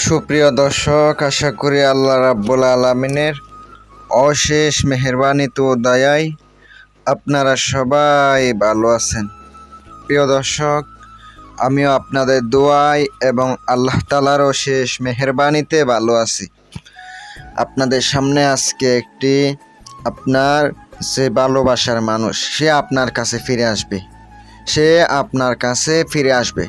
সুপ্রিয় দর্শক, আশা করি আল্লাহ রাব্বুল আলামিনের অশেষ মেহেরবানিতে ও দয়ায় আপনারা সবাই ভালো আছেন। প্রিয় দর্শক, আমিও আপনাদের দোয়ায় এবং আল্লাহ তাআলার অশেষ মেহেরবানিতে ভালো আছি। আপনাদের সামনে আজকে একটি আপনার যে ভালোবাসার মানুষ, সে আপনার কাছে ফিরে আসবে।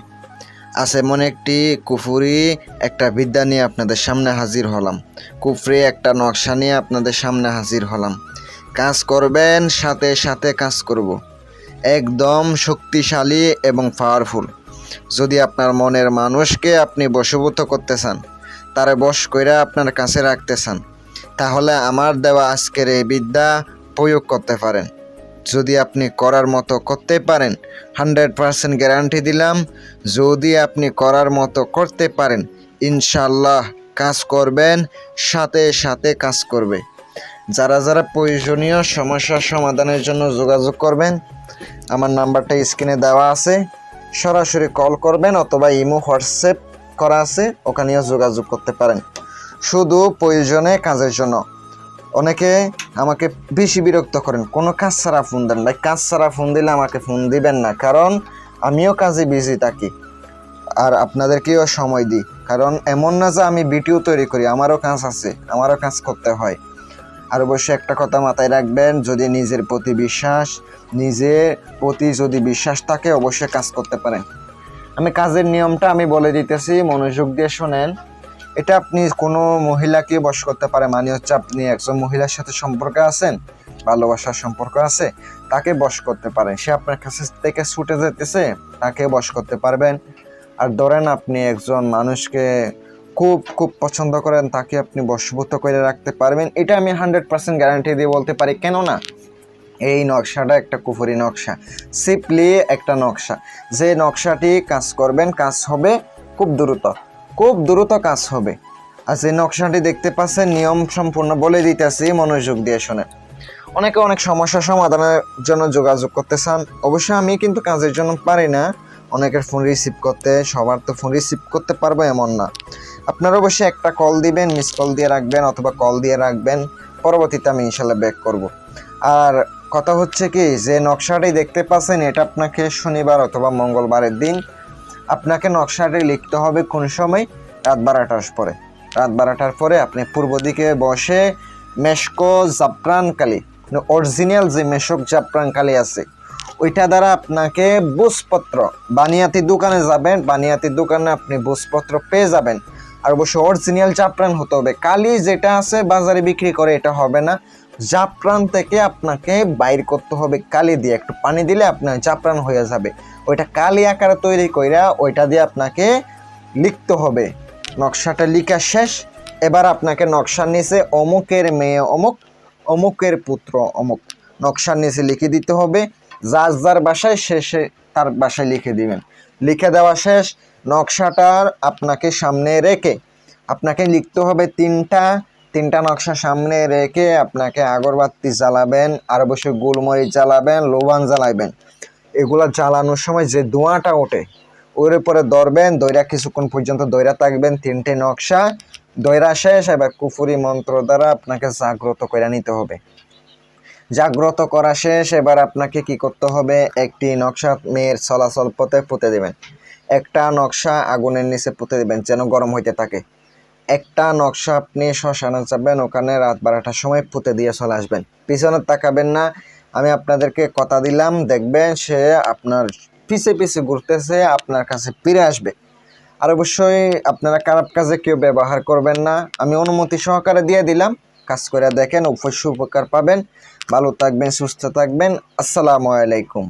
আছে এমন একটি কুফরি একটা বিদ্যা নিয়ে আপনাদের সামনে হাজির হলাম। কুফরি একটা নকশা নিয়ে আপনাদের সামনে হাজির হলাম। কাজ করবেন, সাথে সাথে কাজ করব। একদম শক্তিশালী এবং পাওয়ারফুল। যদি আপনার মনের মানুষকে আপনি বশীভূত করতে চান, তারে বশ করে আপনার কাছে রাখতে চান, তাহলে আমার দেওয়া আজকের এই বিদ্যা প্রয়োগ করতে পারেন। যদি আপনি করার মতো করতে পারেন, 100% গ্যারান্টি দিলাম, যদি আপনি করার মতো করতে পারেন, ইনশাল্লাহ কাজ করবেন, সাথে সাথে কাজ করবে। যারা যারা প্রয়োজনীয় সমস্যার সমাধানের জন্য যোগাযোগ করবেন, আমার নাম্বারটা স্ক্রিনে দেওয়া আছে, সরাসরি কল করবেন অথবা ইমো হোয়াটসঅ্যাপ করা আছে, ওখানেও যোগাযোগ করতে পারেন। শুধু প্রয়োজনে কাজের জন্য। অনেকে আমাকে বেশি বিরক্ত করেন, কোনো কাজ ছাড়া ফোন দেন। ভাই, কাজ ছাড়া ফোন দিলে আমাকে ফোন দিবেন না, কারণ আমিও কাজে বিজি থাকি আর আপনাদেরকেও সময় দিই। কারণ এমন না যে আমি ভিডিও তৈরি করি, আমারও কাজ আছে, আমারও কাজ করতে হয়। আর অবশ্যই একটা কথা মাথায় রাখবেন, যদি নিজের প্রতি বিশ্বাস থাকে, অবশ্যই কাজ করতে পারেন। আমি কাজের নিয়মটা আমি বলে দিতেছি, মনোযোগ দিয়ে শোনেন। এটা আপনি কোনো মহিলাকে বশ করতে পারে, মানে হচ্ছে আপনি একজন মহিলার সাথে সম্পর্কে আছেন, ভালোবাসার সম্পর্ক আছে, তাকে বশ করতে পারেন। সে আপনার কাছে থেকে ছুটে যেতেছে, তাকে বশ করতে পারবেন। আর ধরেন আপনি একজন মানুষকে খুব খুব পছন্দ করেন, তাকে আপনি বশীভূত করে রাখতে পারবেন। এটা আমি 100% গ্যারান্টি দিয়ে বলতে পারি। কেননা এই নকশাটা একটা কুফরি নকশা, সিম্পলি একটা নকশা। যে নকশাটি কাজ করবেন, কাজ হবে খুব দ্রুত কাজ হবে। আর যে নকশাটি দেখতে পাচ্ছেন, নিয়ম সম্পূর্ণ বলে দিতেছি, মনোযোগ দিয়ে শোনেন। অনেকে অনেক সমস্যা সমাধানের জন্য যোগাযোগ করতে চান। অবশ্যই আমি কিন্তু কাজের জন্য পারি না অনেকের ফোন রিসিভ করতে, সবার তো ফোন রিসিভ করতে পারবো এমন না। আপনারা অবশ্যই একটা কল দিবেন, মিস কল দিয়ে রাখবেন অথবা কল দিয়ে রাখবেন, পরবর্তীতে আমি ইনশাল্লাহ ব্যাক করব। আর কথা হচ্ছে কি, যে নকশাটি দেখতে পাচ্ছেন, এটা আপনাকে শনিবার অথবা মঙ্গলবারের দিন আপনাকে নকশাটি লিখতে হবে। কোন সময়? রাত 12টার পরে। রাত 12টার পরে আপনি পূর্ব দিকে বসে মেশকো জাফরানকালি, অরিজিনাল যে মেশক জাফরানকালি আছে, ওইটা দ্বারা আপনাকে বুঝপত্র, বানিয়াতি দোকানে যাবেন, বানিয়াতি দোকানে আপনি বুঝপত্র পেয়ে যাবেন। আর অবশ্যই অরিজিনাল জাফরান হতে হবে। কালি যেটা আছে বাজারে বিক্রি করে, এটা হবে না। জাফরান থেকে আপনাকে বাইর করতে হবে কালি দিয়ে, একটু পানি দিলে আপনার জাফরান হয়ে যাবে। ওইটা কালি আকারে তৈরি কইরা ওইটা দিয়ে আপনাকে লিখতে হবে। নকশাটা লিখা শেষ। এবার আপনাকে নকশার নিচে অমুকের মেয়ে অমুক, অমুকের পুত্র অমুক, নকশার নিচে লিখে দিতে হবে। যার বাসায় শেষে তার বাসায় লিখে দিবেন। লিখে দেওয়া শেষ। নকশাটার আপনাকে সামনে রেখে আপনাকে লিখতে হবে তিনটা নকশা সামনে রেখে আপনাকে আগরবাতি জ্বালাবেন, আর অবশ্যই গোলমরিচ জ্বালাবেন, লোবান জ্বালাবেন। এগুলা জ্বালানোর সময় যে ধোঁয়াটা ওঠে, ওর উপরে ধরবেন, দইরা কিছুক্ষণ পর্যন্ত দইরা থাকবেন। 3টে নকশা দইরা শেষ। এবার কুফরি মন্ত্র দ্বারা আপনাকে জাগ্রত করে নিতে হবে। জাগ্রত করা শেষ। এবার আপনাকে কি করতে হবে, একটি নকশা মেয়ের চলাচল পথে পুঁতে দেবেন। একটা নকশা আগুনের নিচে পুঁতে দেবেন, যেন গরম হইতে থাকে। একটা নকশা আপনি শ্মশানে যাবেন, ওখানে রাত 12টার সময় পুঁতে দিয়ে চলে আসবেন। পিছনে তাকাবেন না। আমি আপনাদেরকে কথা দিলাম, দেখবেন সে আপনার পিছে পিছে ঘুরতেছে, আপনার কাছে ফিরে আসবে। আর অবশ্যই আপনারা খারাপ কাজে কেউ ব্যবহার করবেন না, আমি অনুমতি সহকারে দিয়ে দিলাম। কাজ করে দেখেন, অবশ্যই উপকার পাবেন। ভালো থাকবেন, সুস্থ থাকবেন। আসসালামু আলাইকুম।